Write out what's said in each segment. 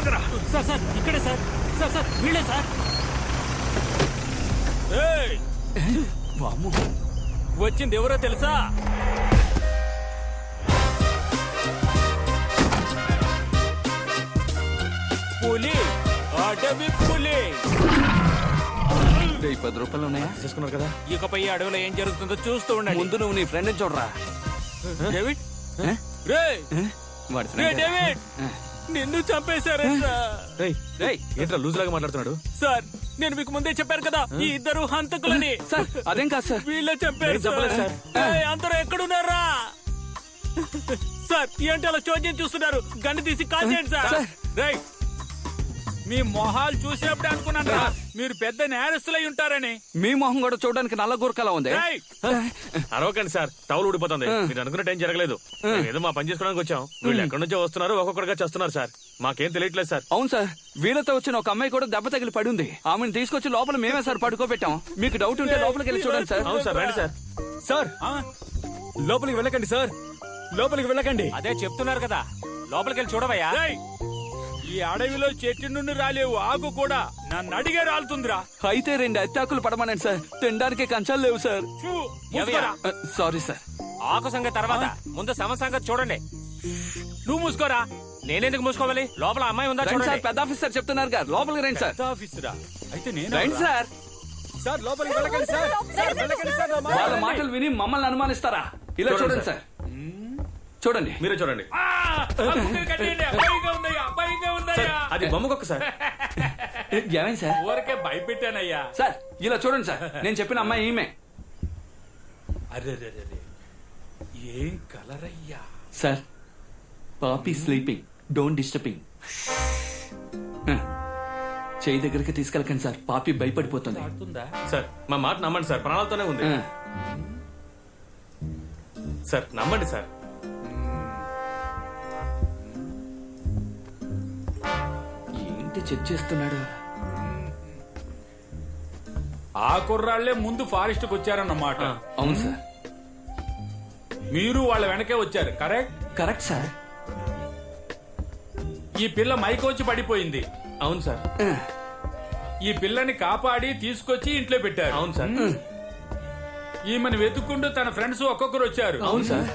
ఆగరా. Sir sir ఇక్కడే sir. Sir sir వీళ్ళే సార్. వచ్చింది ఎవరో తెలుసా? పులి, అడవి పులి. 10 రూపాయలు ఉన్నాయా? తీసుకున్నారు కదా. ఇకపై అడవిలో ఏం జరుగుతుందో చూస్తూ ఉండండి. ముందు నువ్వు నీ ఫ్రెండ్ చూడరా. డేవిడ్, రేయ్ వాడి రే ఫ్రెండ్. డేవిడ్, నిన్ను చంపేశారంట. ఏంట్రా లూజ్ లాగా మాట్లాడుతున్నాడు? సార్ నేను మీకు ముందే చెప్పాను కదా ఈ ఇద్దరు హంతకులని. సార్ అదేం కాదు సార్. వీళ్ళే చంపారు నేను చెప్పలేదు సార్. ఏయ్, అందరూ ఎక్కడున్నారా? సార్ ఏంటి అలా చోద్యం చూస్తున్నారు? గన్ను తీసి కాల్ చేయండి సార్. రేయ్, మీ మొహాలు చూసినప్పుడే అనుకున్నాను మీరు పెద్ద నేరస్తులై ఉంటారని. మీ మొహం కూడా చూడడానికి నల్ల గురకలా ఉంది. రేయ్, అరవకండి సార్, టౌల్ ఊడిపోతుంది. మీరు అనుకున్న టైం జరగలేదు. ఏదో మా పని చేసుకోవడానికి వచ్చాం. వీళ్ళు ఎక్కడి నుంచో వస్తున్నారు, ఒక్కొక్కడిగా చేస్తున్నారు సార్. మాకేం తెలియట్లేదు సార్. అవును సార్, వీళ్ళతో వచ్చిన ఒక అమ్మాయి కూడా దెబ్బ తగిలి పడి ఉంది. ఆమెను తీసుకొచ్చి లోపల మేమే సార్ పడుకోబెట్టాం. మీకు డౌట్ ఉంటే లోపలికి వెళ్ళి చూడండి సార్. అవును సార్, రండి సార్. సార్ లోపలికి వెళ్ళకండి సార్, లోపలికి వెళ్ళకండి. అదే చెప్తున్నారు కదా, లోపలికి వెళ్ళి చూడవయ్యా. ఈ అడవిలో చెట్టు నుండి రాలేవు ఆకు కూడా నన్ను అడిగే రాలుతుందిరా. అయితే 2 అత్తాకులు పడమనండి సార్. తినడానికి కంచాలు లేవు సార్. Sorry sir. ఆకు సంగతి తర్వాత ముందు సమ సంగతి చూడండి. నువ్వు మూసుకోరా. నేనెందుకు మూసుకోవాలి? లోపల అమ్మాయి ఉందా రండి సార్, చూడండి. పెద్ద ఆఫీసర్ చెప్తున్నారు గారు. లోపలికి రండి సార్. ఆఫీసరా? అయితే నేను రండి సార్. సార్ లోపలికి వెళ్ళకండి సార్. సార్ వెళ్ళకండి సార్. వాళ్ళ మాటలు విని మమ్మల్ని అనుమానిస్తారా? ఇలా చూడండి చూడండి సార్. చూడండి. మీరే చూడండి. అది బొమ్మకొక్క సార్. ఏమైంది సార్? ఊరికే భయపెట్టానయ్యా. సార్ ఇలా చూడండి సార్, నేను చెప్పిన అమ్మాయి ఈమె. అరే ఏం కలరయ్యా. సార్ పాపీ స్లీపింగ్, డోంట్ డిస్టర్బింగ్. చేయి దగ్గరికి తీసుకెళ్ళకండి సార్, పాపి భయపడిపోతుంది. సార్ మా మాట నమ్మండి సార్, ప్రాణాలతోనే ఉంది సార్. నమ్మండి సార్. ఏంటి చెక్ చేస్తున్నాడు? ఆ కుర్రాళ్లే ముందు ఫారెస్ట్ కు వచ్చారన్నమాట. అవును సార్. మీరు వాళ్ళ వెనకే వచ్చారు, కరెక్ట్? Correct sir. ఈ పిల్ల మైకోచి పడిపోయింది. అవును సార్. ఈ పిల్లని కాపాడి తీసుకొచ్చి ఇంట్లో పెట్టారు. అవును సార్. ఈమెను వెతుక్కుంటూ తన ఫ్రెండ్స్ ఒక్కొక్కరు వచ్చారు. అవును సార్.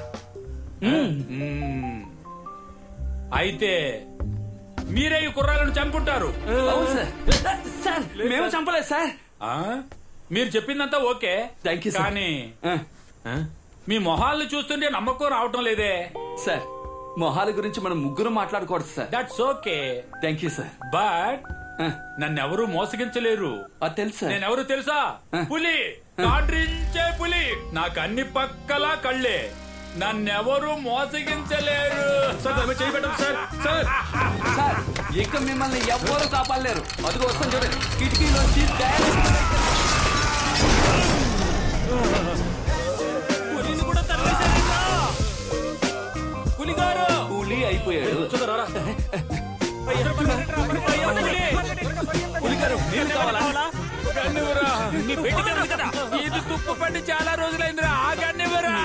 అయితే మీరే ఈ కుర్రాళ్ళను చంపుంటారు. అవును సార్. సార్ మేము చంపలేదు సార్. ఆ? మీరు చెప్పిందంతా ఓకే, థ్యాంక్ యూ సార్. కానీ ఆ, మీ మొహాలను చూస్తుంటే నమ్మకం రావటం లేదే. సార్ మొహాల గురించి మనం ముగ్గురు మాట్లాడకూడదు sir. That's okay, thank you sir. But నన్నెవరూ మోసగించలేరు. అది తెలుసు సార్. నేనెవరు తెలుసా? పులి, కాడ్రించే పులి. నాకు అన్ని పక్కలా కళ్ళే. నన్నెవరూ మోసగించలేరు. సార్ ఇక మిమ్మల్ని ఎవ్వరూ కాపాడలేరు. అదిగో వస్తాను చూడండి, కిటికీలోంచి పులిని కూడా తరిమేశారంట. పులిగారు పులి అయిపోయాడు. పులిగారు మీరు కావాలా? నీ పెట్టి కదా. ఇది తుప్పు పట్టి చాలా రోజులైందిరా. ఆ గన్నివరా.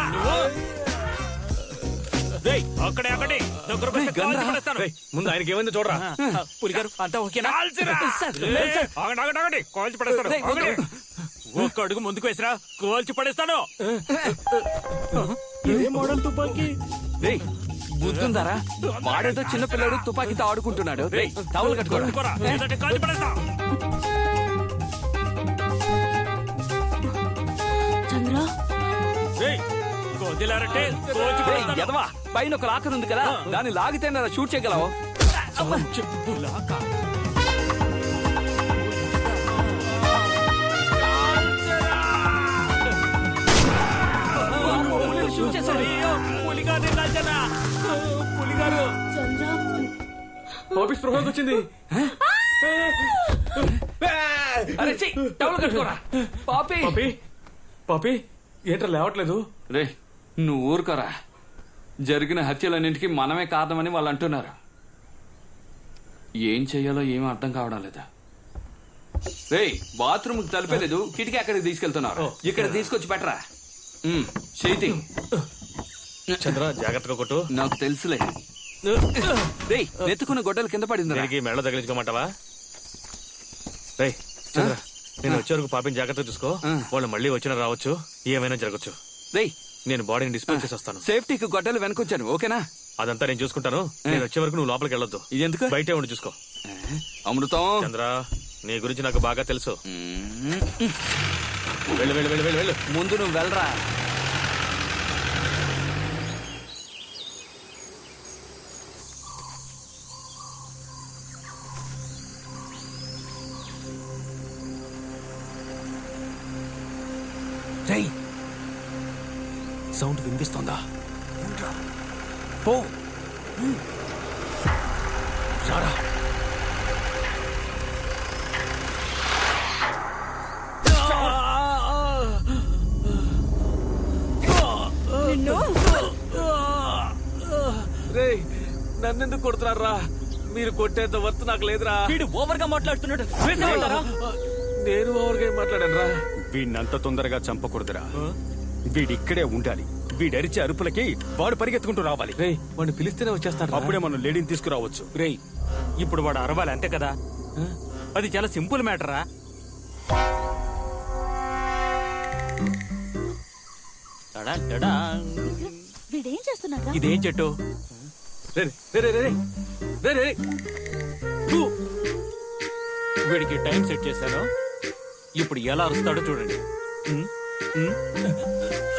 అక్కడే దగ్గర ముందు ఆయనకి ఏమైంది చూడరా. పులిగారు అంతా ఓకేనా? ఆగండి కాల్చి పడేస్తాను. ఒక్క అడుగు ముందుకు వేసిరా, కాల్చి పడేస్తాను. ఏ మోడల్ తుపాకీ? బుద్ధుందారా? వాడేదో చిన్న పిల్లడు తుపాకీతో ఆడుకుంటున్నాడు. టవల్ కట్టుకోరా. కాల్చి పడేస్తా. చంద్ర ఎదవా, పైన ఒక లాకర్ ఉంది కదా, దాన్ని లాగితే షూట్ చేయగలవు. షూట్ చేశాడు. పులిగారు ఆఫీస్ ప్రొఫైల్కి వచ్చింది. అరే టవల్ కట్టుకోరా. పాపి పాపి పాపి ఏంట్రా లేవట్లేదు? రే నువ్వు ఊరుకోరా. జరిగిన హత్యలన్నింటికి మనమే కారణమని వాళ్ళు అంటున్నారు. ఏం చెయ్యాలో ఏమీ అర్థం కావడం లేదా. రే బాత్రూమ్ కి తలిపేలేదు, కిటికీ అక్కడికి తీసుకెళ్తున్నారు. ఇక్కడ తీసుకొచ్చి పెట్టరా. చేతి చంద్ర జాగ్రత్తగా కొట్టు. నాకు తెలుసులే. రేయ్ నెత్తుకున్న గొడ్డలు కింద పడింది దీనికి మెళ్ళ తగిలించుకోమంటావా? రేయ్ చంద్ర, నేను వచ్చే వరకు పాపిని జాగ్రత్త చూసుకో. వాళ్ళు మళ్ళీ వచ్చినా రావచ్చు, ఏమైనా జరగచ్చు. రేయ్ నేను బాడీని డిస్పోజ్ చేసి వస్తాను. సేఫ్టీకి గొడ్డలు వెనకొచ్చాను, ఓకేనా? అదంతా నేను చూసుకుంటాను. నేను వచ్చే వరకు నువ్వు లోపలికి వెళ్ళొద్దు. ఎందుకు? బయటే ఉండి చూసుకో. అమృతం చంద్ర, నీ గురించి నాకు బాగా తెలుసు. వెళ్ళు వెళ్ళు వెళ్ళు వెళ్ళు వెళ్ళు. ముందు నువ్వు వెళ్ళరా. రేయ్, సౌండ్ వినిపిస్తోందా? పో రారా. రేయ్, నన్నెందుకు కొడుతున్నారా? మీరు కొట్టేంత వర్త్ నాకు లేదురా. వీడు ఓవర్ గా మాట్లాడుతున్నాడు. వేసేయమంటారా? నేను ఓవర్గా ఏం మాట్లాడాను రా? వీడినంత తొందరగా చంపకూడదురా. వీడిక్కడే ఉండాలి. వీడరిచే అరుపులకి వాడు పరిగెత్తుకుంటూ రావాలి. రేయ్, వాడిని పిలిస్తేనే వచ్చేస్తాడు. అప్పుడే మనం లేడీని తీసుకురావచ్చు. రేయ్, ఇప్పుడు వాడు అరవాలి అంతే కదా. అది చాలా సింపుల్ మ్యాటరా. వీడేం చేస్తున్నారా? ఇదేం చెట్టు? రే రే రే రే రే రే రే. వీడికి టైం సెట్ చేశాను. ఇప్పుడు ఎలా అరుస్తాడో చూడండి.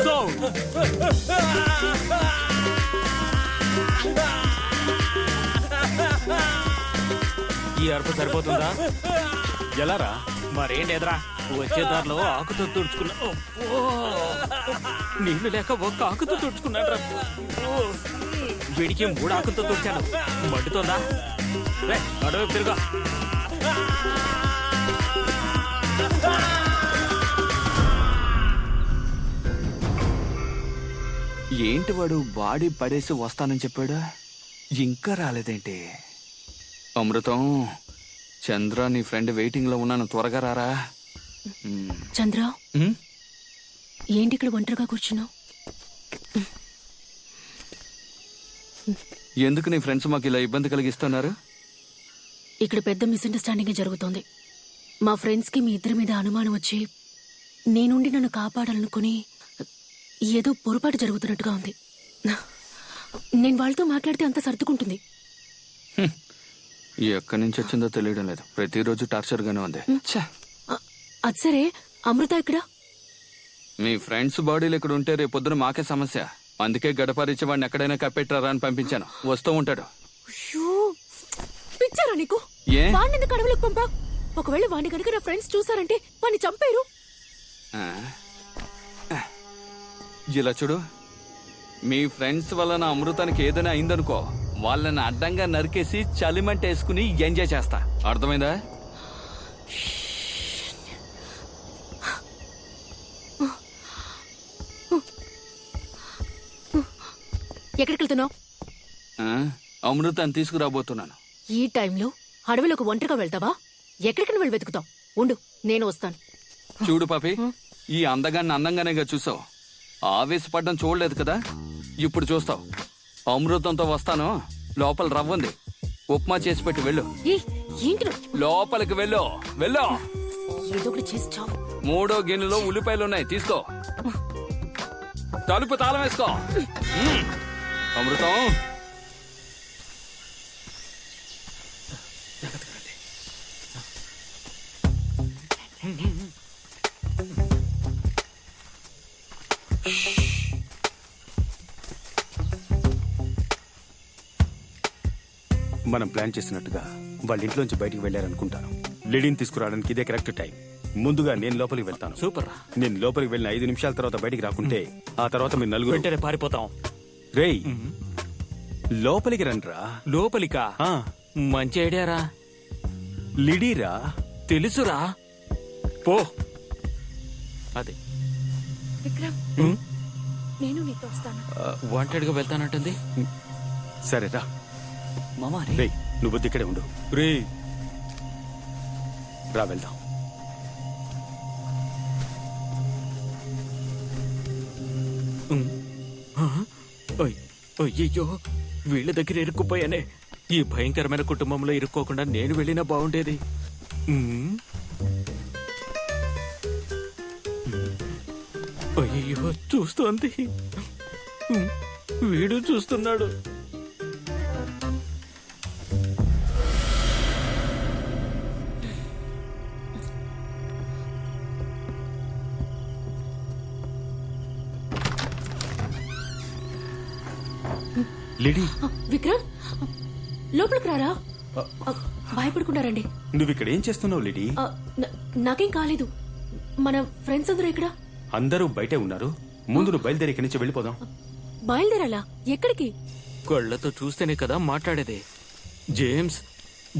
Sound. ఈ అరుపు సరిపోతుందా? ఎలారా? మరేం లేదురా, వచ్చే దారిలో ఆకుతో తుడుచుకున్నా. నీళ్లు లేక ఒక్క ఆకుతో తుడుచుకున్నాడు. వీడికి 3 ఆకులతో తుడిచాను. మండుతోందా? రే, అడవి తిరుగా. ఏంటి వాడు బాడీ పడేసి వస్తానని చెప్పాడా? ఇంకా రాలేదేంటి? అమృతం, చంద్ర నీ ఫ్రెండ్ వెయిటింగ్ లో ఉన్నాను, త్వరగా రారా. చంద్ర, ఏంటి ఇక్కడ ఒంటరిగా కూర్చున్నావు? ఎందుకు నీ ఫ్రెండ్స్ మాకు ఇలా ఇబ్బంది కలిగిస్తున్నారు? ఇక్కడ పెద్ద మిస్అండర్స్టాండింగ్ జరుగుతోంది. మా ఫ్రెండ్స్ కి మీ ఇద్దరి మీద అనుమానం వచ్చి నేనుండి నన్ను కాపాడాలనుకుని ఏదో పొరపాటు జరుగుతున్నట్టుగా ఉంది. నేను వాళ్ళతో మాట్లాడితే అంత సర్దుకుంటుంది. ఎక్కడి నుంచి వచ్చిందో తెలియడం లేదు, ప్రతిరోజు టార్చర్ గానే ఉంది. ఛ! అది సరే, అమృత ఇక్కడ? మీ ఫ్రెండ్స్ బాడీలు ఇక్కడ ఉంటే రేపొద్దున మాకే సమస్య. అందుకే గడపరిచి వాడిని ఎక్కడైనా కప్పెట్టారా అని పంపించాను. వస్తూ ఉంటాడు. పిచ్చారా నీకు? ఏ? వాడిని ఎందుకు అడవులకు పంపా? ఒకవేళ వాడిని కనుక నా ఫ్రెండ్స్ చూసారంటే వాడిని చంపేరు. ఇలా చూడు, మీ ఫ్రెండ్స్ వల్ల నా అమృతానికి ఏదైనా అయిందనుకో, వాళ్ళని అడ్డంగా నరికేసి చలిమంట వేసుకుని ఎంజాయ్ చేస్తా. అర్థమైందా? ఎక్కడికి వెళ్తున్నావు? అమృతాన్ని తీసుకురాబోతున్నాను. ఈ టైంలో అడవిలోకి ఒంటరిగా వెళ్తావా? ఎక్కడికి వెళ్ళి వెతుకుతావు? ఉండు, నేను వస్తాను. చూడు పాపి, ఈ అందగాన్ని అందంగానేగా చూసావు, ఆవేశపడ్డం చూడలేదు కదా. ఇప్పుడు చూస్తావు. అమృతంతో వస్తాను. లోపల రవ్వుంది, ఉప్మా చేసి పెట్టి వెళ్ళు. ఏంటి నువ్వు? లోపలికి వెళ్ళు, వెళ్ళు. ఏదో ఒకటి చేసి చావు. 3వ గిన్నెలో ఉల్లిపాయలున్నాయి, తీసుకో. తలుపు తాళం వేసుకో. అమృతం, మనం ప్లాన్ చేసినట్టుగా వాళ్ళ ఇంట్లోంచి బయటికి వెళ్ళారనుకుంటాను. లేడీని తీసుకురావడానికి ఇదే కరెక్ట్ టైం. ముందుగా నేను లోపలికి వెళ్తాను. సూపర్. నేను లోపలికి వెళ్ళిన 5 నిమిషాల తర్వాత బయటికి రాకుంటే ఆ తర్వాత మీరు నలుగురు వెంటనే పారిపోతాం. రేయ్, లోపలికి రండ్రా. లోపలికా? ఆ, మంచి ఐడియారా. లిడీరా. తెలుసురా, పో. అది విక్రమ్, నేను నీతో వస్తాను. వాంటెడ్ గా వెళ్తానంటుంది. సరేరా. మామా రేయ్, నువ్వు ఇక్కడే ఉండు. రే, రా వెళ్దాం. అయ్యో, వీళ్ళ దగ్గర ఇరుక్కుపోయానే. ఈ భయంకరమైన కుటుంబంలో ఇరుక్కోకుండా నేను వెళ్ళినా బాగుండేది. అయ్యో, చూస్తోంది. వీడు చూస్తున్నాడు. లేడీ, విక్రమ్, లోపలికి రారా. భయపడుకున్నారండి. నువ్వు ఇక్కడ ఏం చేస్తున్నావు లేడీ? నాకేం కాలేదు. మన ఫ్రెండ్స్ అందరూ ఇక్కడ. అందరూ బయటే ఉన్నారు. ముందు నువ్వు బయలుదేరి ఇక్కడి నుంచి వెళ్ళిపోదాం. బయలుదేరాలా? ఎక్కడికి? కళ్ళతో చూస్తేనే కదా మాట్లాడేది. జేమ్స్,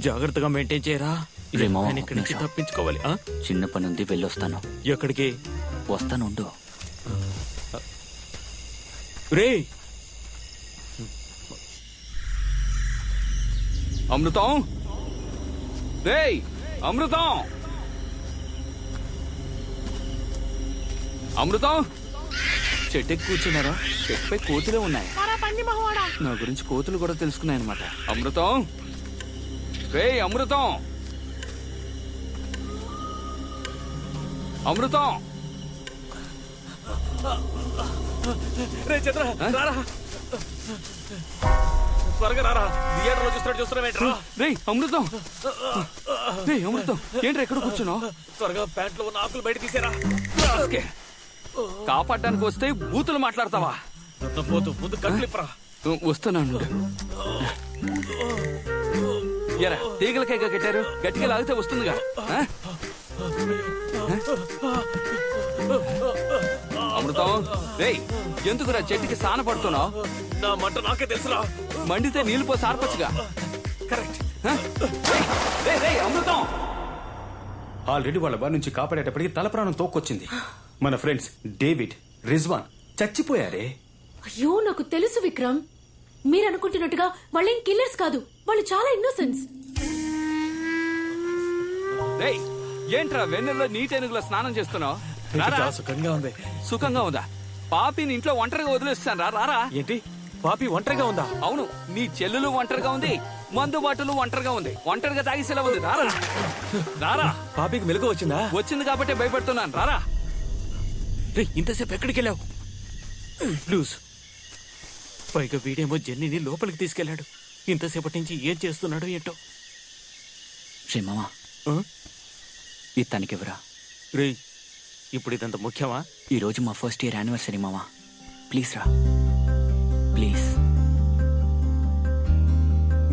జాగ్రత్తగా మెయింటైన్ చేయరా. రే మామ, నేను ఇక్కడి నుంచి తప్పించుకోవాలి. ఆ? చిన్న పని ఉంది, వెళ్ళొస్తాను. ఎక్కడికి? వస్తాను, ఉండు. రే, అమృతం, రేయ్ అమృతం, అమృతం. చెట్టుకి కూర్చున్నారా? చెట్టుపై కోతులే ఉన్నాయి. నా గురించి కోతులు కూడా తెలుసుకున్నాయన్నమాట. అమృతం, రేయ్ అమృతం, అమృతం. రే చంద్ర, రారా త్వరగా రారా. థియేటర్ లో చూస్తున్నావేంట్రా? రేయ్ అమృతం, రేయ్ అమృతం, ఏంట్రా ఎక్కడ కూర్చున్నావు? త్వరగా ప్యాంట్ లో ఉన్న ఆకులు బయట తీసేరా. కాపాడడానికి వస్తే బూతులు మాట్లాడతావా? పోతూ ముందు కట్లిప్పరా. వస్తున్నాను. ఎరా తీగలకైగా కట్టారు, గట్టిగా లాగితే వస్తుందిగా. ఆ? అమృతం, రేయ్ ఎందుకురా చెట్టుకి సాన పడుతున్నావు? నా మంట నాకే తెలుసురా. మండితే నీళ్లు పోసి ఆర్పచ్చుగా. కరెక్ట్. అమృతం, ఆల్రెడీ వాళ్ళ బారి నుంచి కాపాడేటప్పటికి తల ప్రాణం తోక్కొచ్చింది. మన ఫ్రెండ్స్ డేవిడ్, రిజ్వాన్ చచ్చిపోయారే. అయ్యో, నాకు తెలుసు విక్రమ్. మీరు అనుకుంటున్నట్టుగా వాళ్ళేం కిల్లర్స్ కాదు. వాళ్ళు చాలా ఇన్నోసెంట్స్. రేయ్ ఏంట్రా వెన్నెల్లో నీటెనుగులో స్నానం చేస్తున్నావు? చాలా సుఖంగా ఉంది. సుఖంగా ఉందా? పాపిని ఇంట్లో ఒంటరిగా వదిలేస్తాను. రారా. ఏంటి, పాపి ఒంటరిగా ఉందా? అవును, నీ చెల్లెలు ఒంటరిగా ఉంది, మందు బాటలు ఒంటరిగా ఉంది, ఒంటరిగా తాగిసేలా ఉంది. రారా. పాపికి మెలకు వచ్చిందా? వచ్చింది కాబట్టి భయపడుతున్నాను. రారా. రే, ఇంతసేపు ఎక్కడికి వెళ్ళావు? లూజ్. పైగా వీడేమో జెన్నీని లోపలికి తీసుకెళ్లాడు. ఇంతసేపటి నుంచి ఏం చేస్తున్నాడో ఏంటో. రే మామ, ఇది తనకివ్వరా. రే, ఇప్పుడు ఇదంత ముఖ్యమా? ఈ రోజు మా ఫస్ట్ ఇయర్ యానివర్సరీ మామ. ప్లీజ్ రా, please.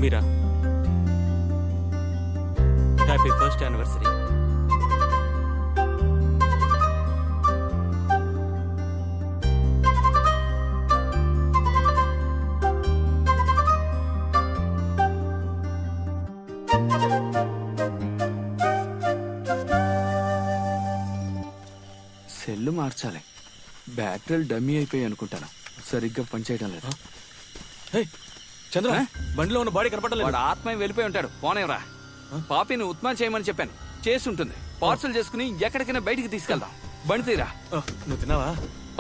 Meera, happy first anniversary. Cell మార్చాలి. బ్యాటరీలు డమ్మీ అయిపోయి అనుకుంటాను. సరిగ్గా పనిచేయడం లేదు. హే, చంద్ర, ఆ? బండిలో ఉన్న బాడీ కనపడలేదు. వాడు ఆత్మ వెళ్ళిపోయి ఉంటాడు. పోనేవరా. పాపిని ఉత్మా చేయమని చెప్పాను, చేసి ఉంటుంది. పార్సల్ చేసుకుని ఎక్కడికైనా బయటికి తీసుకెళ్దాం. బండి తీరా. నువ్వు తిన్నావా?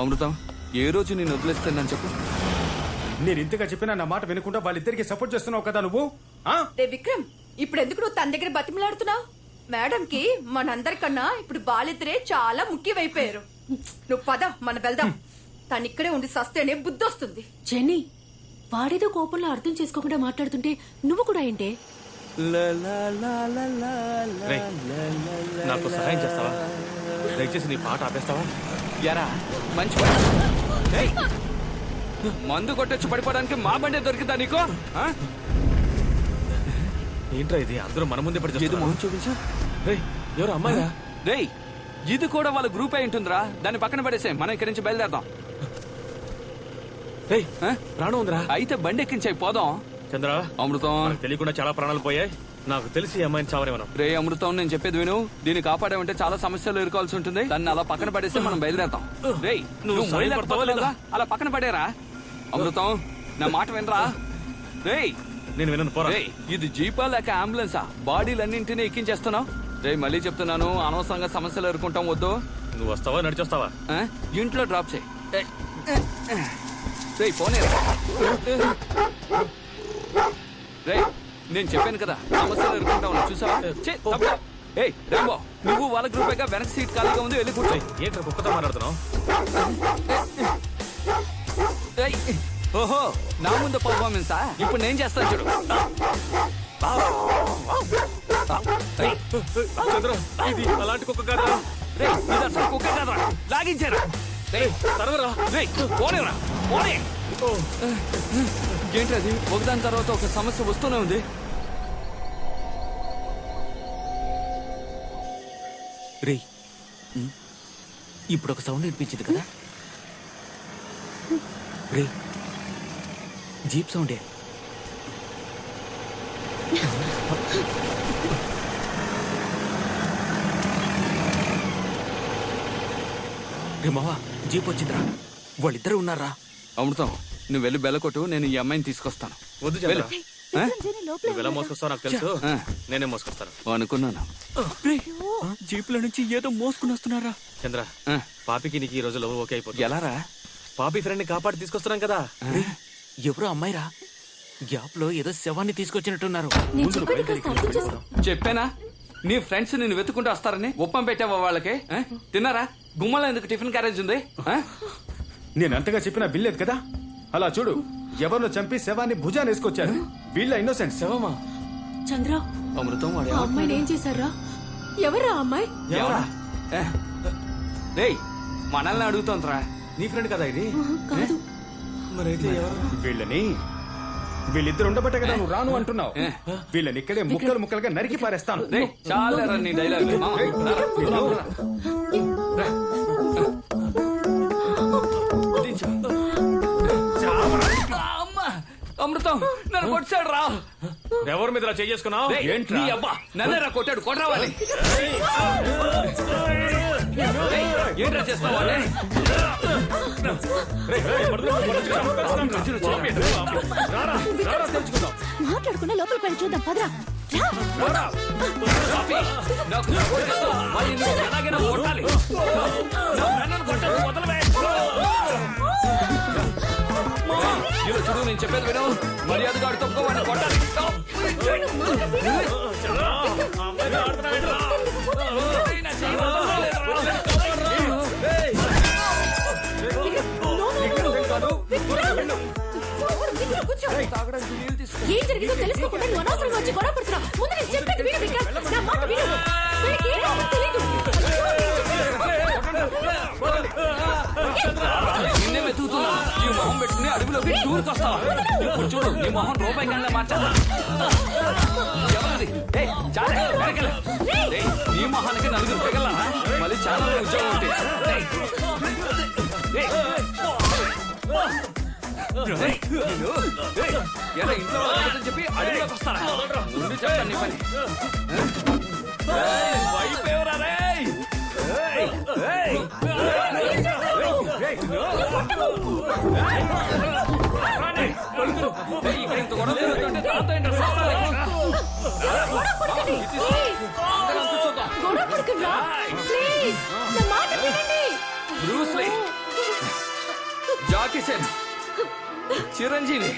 అమృతం, ఏ రోజు నేను వదిలేస్తానని చెప్పు. నేను ఇంతగా చెప్పినా నా మాట వినకుండా వాళ్ళిద్దరికి సపోర్ట్ చేస్తున్నావు కదా నువ్వు. ఆ? రే విక్రమ్, ఇప్పుడు ఎందుకు నువ్వు తన దగ్గర బతిమలాడుతున్నావు? మేడం కి మనందరికన్నా ఇప్పుడు బాలిద్దరే చాలా ముఖ్యమైపోయారు. నువ్వు పద, మన వెళ్దాం. తను ఇక్కడే ఉండి సస్తేనే బుద్ధి వస్తుంది. జెన్నీ, వాడేదో కోపంలో అర్థం చేసుకోకుండా మాట్లాడుతుంటే నువ్వు కూడా ఏంటే? రేయ్, నాకు సహాయం చేస్తావా? దయచేసి నీ పాట ఆపేస్తావా? ఎరా మంచి పని. ఏయ్, మందు కొట్టొచ్చి పడిపోవడానికి మా బండే దొరికిందా నీకు? ఆ? ఏంట్రా ఇది, అందరూ మన ముందే పడి ఇది చేస్తున్నారు. మొహం చూపించు. రేయ్, ఎవరు అమ్మాయిరా? రేయ్, ఇది కూడా వాళ్ళ గ్రూప్ అయి ఉంటుందిరా. దాన్ని పక్కన పడేసే, మనం ఇక్కడి నుంచి బయలుదేరదాం. రేయ్, ఆ? ప్రాణం ఉందిరా. అయితే బండి ఎక్కించాయి, పోదాం. చంద్ర, అమృతం, మనకు తెలియకుండా చాలా ప్రాణాలు పోయాయి. నాకు తెలిసి ఈ అమ్మాయిని చావరేమను. రే అమృతం, నేను చెప్పేది విను. దీన్ని కాపాడామంటే చాలా సమస్యలు ఎదుర్కోవాల్సి ఉంటుంది. దాన్ని అలా పక్కన పడేస్తే మనం బయలుదేరతాం. రేయ్, నువ్వు సాయపడతావా లేదా? అలా పక్కన పడేరా. అమృతం, నా మాట వినరా. రేయ్, నేను వినను, పోరా. రేయ్, ఇది జీపా లేక అంబులెన్సా? బాడీలన్నింటినీ ఎక్కించేస్తున్నావు. రేయ్, మళ్ళీ చెప్తున్నాను, అనవసరంగా సమస్యలు ఎదుర్కొంటాం. వద్దు. నువ్వు వస్తావా, నడిచొస్తావా? ఆ? ఇంట్లో డ్రాప్ చేయి. రేయ్, పోనీ. రేయ్ నేను చెప్పాను కదా సమస్యలు ఎదుర్కొంటావు చూసావా ఛీ, తప్పుకో. ఏయ్ రాంబో నువ్వు వాళ్ళ గ్రూపేగా వెనక సీట్ ఖాళీగా ఉంది వెళ్ళి కూర్చో. ఏంటి కుక్కతో మాట్లాడుతున్నావు? ఏయ్, ఓహో నా ముందు పర్ఫార్మెన్సా ఇప్పుడు నేను చేస్తాను చూడు. ఏయ్, చంద్ర ఇది అలాంటి కుక్క కాదురా. రేయ్, ఇది అసలు కుక్క కాదురా లాగించారా. రేయ్, తరవరా. రేయ్, పోనేరా పోనే. ఏంటి అది ఒకదాని తర్వాత ఒక సమస్య వస్తూనే ఉంది. రే ఇప్పుడు ఒక సౌండ్ వినిపించింది కదా రే జీప్ సౌండే. రే మావా జీప్ వచ్చిందిరా, వాళ్ళిద్దరు ఉన్నారా? అమృతం నువ్వు వెళ్ళి బెల్లకొట్టు, నేను ఈ అమ్మాయిని తీసుకొస్తాను. వద్దు చంద్ర, వెళ్ళు. ఆ? నువ్వు ఎలా మోసుకొస్తావు నాకు తెలుసు. ఆ. నేనే మోసుకొస్తాను. అనుకున్నాను. జీప్ల నుంచి ఏదో మోసుకుని వస్తున్నారా? చంద్ర ఆ, పాపికి నీకు ఈ రోజు లవ్ ఓకే అయిపోతుంది. ఎలారా? పాపి ఫ్రెండ్ ని కాపాడి తీసుకొస్తున్నాం కదా. రే, ఎవరో అమ్మాయిరా గ్యాప్ లో ఏదో శవాన్ని తీసుకొచ్చినట్టున్నారు. నేను చెప్పేది కాస్త అర్థం చేసుకో. చెప్పానా నీ ఫ్రెండ్స్ నిన్ను వెతుకుంటూ వస్తారని? ఉప్పం పెట్టావా వాళ్ళకి? ఆ? తిన్నారా? గుమ్మలో ఎందుకు టిఫిన్ క్యారేజ్ ఉంది? ఆ? నేను అంతగా చెప్పినా వినలేదు కదా. అలా చూడు, ఎవరినో చంపి శవాన్ని భుజాన్ని వేసుకొచ్చారు. వీళ్ళ ఇన్నోసెంట్. శవమా? చంద్ర అమృతం వాడు ఆ అమ్మాయిని ఏం చేశారా? ఎవరా అమ్మాయి? ఎవరా? ఏ? రేయ్ మనల్ని అడుగుతోందిరా. నీ ఫ్రెండ్ కదా ఇది? కాదు, మరైతే ఎవరు? వీళ్ళిద్దరు ఉండబట్టే కదా నువ్వు రాను అంటున్నావు. ఏ? వీళ్ళని ఇక్కడే ముక్కలు ముక్కలుగా నరికి పారేస్తాను. రేయ్ చాలా నీ డైలాగ్. అమృతం నన్ను కొట్టాడు రా. ఎవరి మీద చేసుకున్నావు? రేయ్, నీ అబ్బా నన్నేరా కొట్టాడు, కొట్టరావాలి. ఏంట్రా చేస్తావా? మాట్లాడుకున్న లోపల పని చూద్దాం పదరా. నాకు సపోర్ట్ చేస్తావు, మళ్ళీ నువ్వు ఎలాగైనా కొట్టాలి. నా ఫ్రెండ్ని కొట్టొద్దు, వదలవే. ఇలా చూడు నేను చెప్పేది విను, మర్యాదగా ఆడు తప్పుకో, వాడిని కొట్టాలి. ఏం జరిగిందో తెలుసుకోకుండా నువ్వు అనవసరంగా వచ్చి గొడవ పడుతున్నావు. ముందు నేను చెప్పేది విను విక్రమ్. నా మాట విను. వీడికి ఏం కావాలో తెలీదు. నిన్నే వెతుకుతున్నా. ఈ మొహం పెట్టుకుని అడుగులోకి దూరుకొస్తావా? ఇప్పుడు చూడు నీ మొహం రూపాయి కన్నా మార్చాలా? ఎవరిది? ఏయ్, చాలా వెనకెళ్ళు. ఏయ్, నీ మొహానికి నలుగురు పెగలా మళ్ళీ చాలా ఉద్యోగం ఉంది. ఏయ్, ఏయ్, ఏయ్, నిన్ను, ఏయ్, ఎలా ఇంట్లో వాళ్ళని చెప్పి అడుగులోకి వస్తారా? ముందు చెప్తాను నీ పని. ఏయ్, వైపేవరా రేయ్? ఏయ్, ఏయ్, ఇక్కడ ఇంత గొడవ జరుగుతుంటే తాత ఏంటో గొడవ పడకండిరా. ప్లీజ్ నా మాట వినండి. Bruce Lee, Jackie Chan, Chiranjeevi,